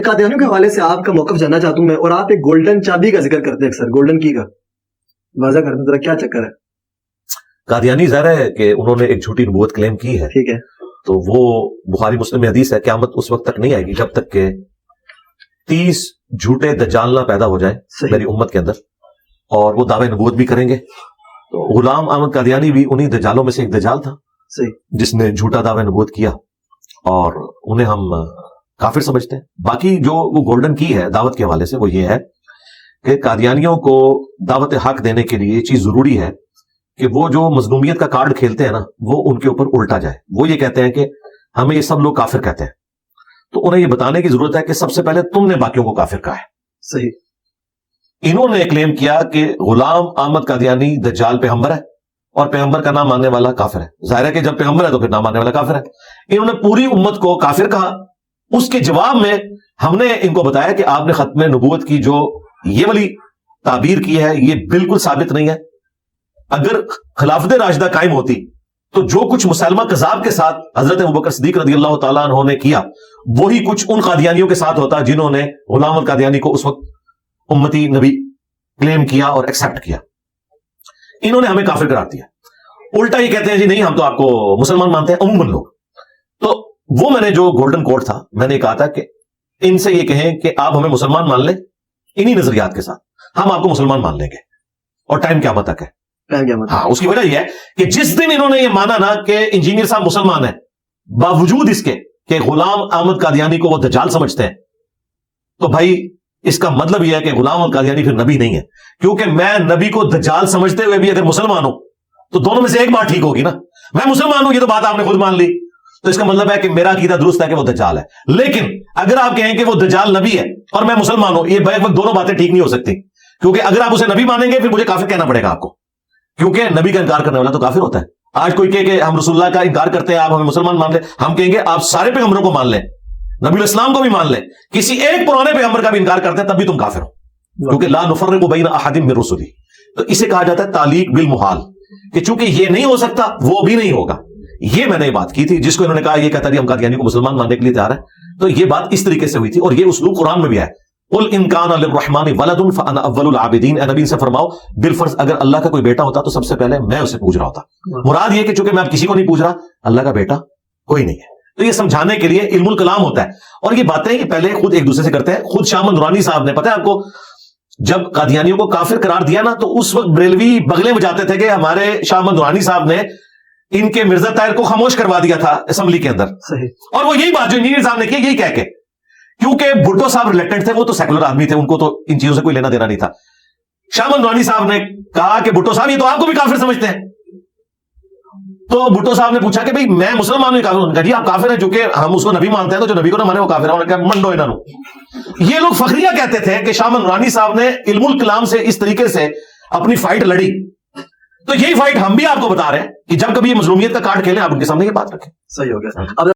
قادیانیوں کے حوالے سے آپ کا موقف جاننا چاہتا ہوں میں, اور آپ ایک گولڈن چابی کا ذکر کرتے ہیں اکثر, گولڈن کی کا واضح کر دیں ذرا, کیا چکر ہے؟ قادیانی ظاہر ہے کہ انہوں نے ایک جھوٹی نبوت کلیم کی ہے, ٹھیک ہے, تو وہ بخاری مسلم میں حدیث ہے, قیامت اس وقت تک نہیں آئے گی جب تک کہ 30 جھوٹے دجال نہ پیدا ہو جائیں میری امت کے اندر, اور وہ دعوے نبوت بھی کریں گے. تو غلام احمد قادیانی بھی انہی دجالوں میں سے ایک دجال تھا جس نے جھوٹا دعوے نبوت کیا, اور انہیں ہم کافر سمجھتے ہیں. باقی جو وہ گولڈن کی ہے دعوت کے حوالے سے وہ یہ ہے کہ قادیانیوں کو دعوت حق دینے کے لیے یہ چیز ضروری ہے کہ وہ جو مظلومیت کا کارڈ کھیلتے ہیں نا وہ ان کے اوپر الٹا جائے. وہ یہ کہتے ہیں کہ ہمیں یہ سب لوگ کافر کہتے ہیں, تو انہیں یہ بتانے کی ضرورت ہے کہ سب سے پہلے تم نے باقیوں کو کافر کہا ہے. صحیح. انہوں نے کلیم کیا کہ غلام احمد قادیانی دجال پیغمبر ہے اور پیغمبر کا نام ماننے والا کافر ہے. ظاہر ہے کہ جب پیغمبر ہے تو پھر نام ماننے والا کافر ہے. انہوں نے پوری امت کو کافر کہا. اس کے جواب میں ہم نے ان کو بتایا کہ آپ نے ختم نبوت کی جو یہ والی تعبیر کی ہے یہ بالکل ثابت نہیں ہے. اگر خلافت راشدہ قائم ہوتی تو جو کچھ مسلمہ کذاب کے ساتھ حضرت ابوبکر صدیق رضی اللہ تعالیٰ عنہ نے کیا وہی کچھ ان قادیانیوں کے ساتھ ہوتا جنہوں نے غلام القادیانی کو اس وقت امتی نبی کلیم کیا اور ایکسپٹ کیا. انہوں نے ہمیں کافر قرار دیا. الٹا یہ کہتے ہیں جی نہیں ہم تو آپ کو مسلمان مانتے ہیں عموماً لوگ. تو وہ میں نے جو گولڈن کوڈ تھا میں نے کہا تھا کہ ان سے یہ کہیں کہ آپ ہمیں مسلمان مان لیں انہی نظریات کے ساتھ, ہم آپ کو مسلمان مان لیں گے اور ٹائم قیامت تک ہے. ہاں, اس کی وجہ یہ ہے کہ جس دن انہوں نے یہ مانا نا کہ انجینئر صاحب مسلمان ہیں باوجود اس کے کہ غلام احمد قادیانی کو وہ دجال سمجھتے ہیں, تو بھائی اس کا مطلب یہ ہے کہ غلام احمد قادیانی پھر نبی نہیں ہے. کیونکہ میں نبی کو دجال سمجھتے ہوئے بھی اگر مسلمان ہوں تو دونوں میں سے ایک بات ٹھیک ہوگی نا. میں مسلمان ہوں یہ تو بات آپ نے خود مان لی, تو اس کا مطلب ہے کہ میرا عقیدہ درست ہے کہ وہ دجال ہے. لیکن اگر آپ کہیں کہ وہ دجال نبی ہے اور میں مسلمان ہوں, یہ بیک وقت دونوں باتیں ٹھیک نہیں ہو سکتی. کیونکہ اگر آپ اسے نبی مانیں گے پھر مجھے کافر کہنا پڑے گا آپ کو, کیونکہ نبی کا انکار کرنے والا تو کافر ہوتا ہے. آج کوئی کہے کہ ہم رسول اللہ کا انکار کرتے ہیں آپ ہمیں مسلمان مان لیں, ہم کہیں گے آپ سارے پیغمبروں کو مان لیں, نبی الاسلام کو بھی مان لیں, کسی ایک پرانے پیغمبر کا بھی انکار کرتے ہیں تب بھی تم کافر ہو, کیونکہ لا نفرق بین احد من رسلی. تو اسے کہا جاتا ہے تعلیق بالمحال, کہ چونکہ یہ نہیں ہو سکتا وہ بھی نہیں ہوگا. یہ میں نے بات کی تھی جس کو انہوں نے کہا یہ کہتا ہے ہم قادیانی کو مسلمان ماننے کے لیے تیار ہے. تو یہ بات اس طریقے سے ہوئی تھی, اور یہ اسلوب قرآن میں بھی ہے. قل ان کان للرحمن ولد فانا اول العابدین. اے نبی سے فرماؤ بالفرض اگر اللہ کا کوئی بیٹا ہوتا تو سب سے پہلے میں اسے پوچھ رہا ہوتا. مراد یہ کہ چونکہ میں اب کسی کو نہیں پوچھ رہا, اللہ کا بیٹا کوئی نہیں ہے. تو یہ سمجھانے کے لیے علم الکلام ہوتا ہے, اور یہ باتیں یہ پہلے خود ایک دوسرے سے کرتے ہیں. خود شاہ احمد نورانی صاحب نے, پتہ ہے آپ کو, جب قادیانیوں کو کافر قرار دیا نا تو اس وقت بریلوی بغلے بجاتے تھے کہ ہمارے شاہ احمد نورانی صاحب نے ان کے مرزا طاہر کو خاموش کروا دیا تھا اسمبلی کے اندر. اور وہ یہی بات جو انجینئر صاحب نے کی یہی کہہ کے, کیونکہ بھٹو صاحب ریلیکٹنٹ تھے, وہ تو سیکولر آدمی تھے, ان کو تو ان چیزوں سے کوئی لینا دینا نہیں تھا. شاہ احمد نورانی صاحب نے کہا کہ بھٹو صاحب یہ تو آپ کو بھی کافر سمجھتے ہیں. تو بھٹو صاحب نے پوچھا کہ بھئی میں مسلمان ہوں, کافر ہوں. جی آپ کافر ہیں, چونکہ ہم اس کو نبی مانتے ہیں تو جو نبی کو نہ مانے وہ کافر ہے. انہوں نے کہا منڈو انہوں. یہ لوگ فخریہ کہتے تھے کہ شاہ احمد نورانی صاحب نے علم الکلام سے اس طریقے سے اپنی فائٹ لڑی. تو یہی فائٹ ہم بھی آپ کو بتا رہے ہیں کہ جب کبھی یہ مظلومیت کا کارڈ کھیلیں آپ ان کے سامنے یہ بات رکھیں. صحیح ہو گیا.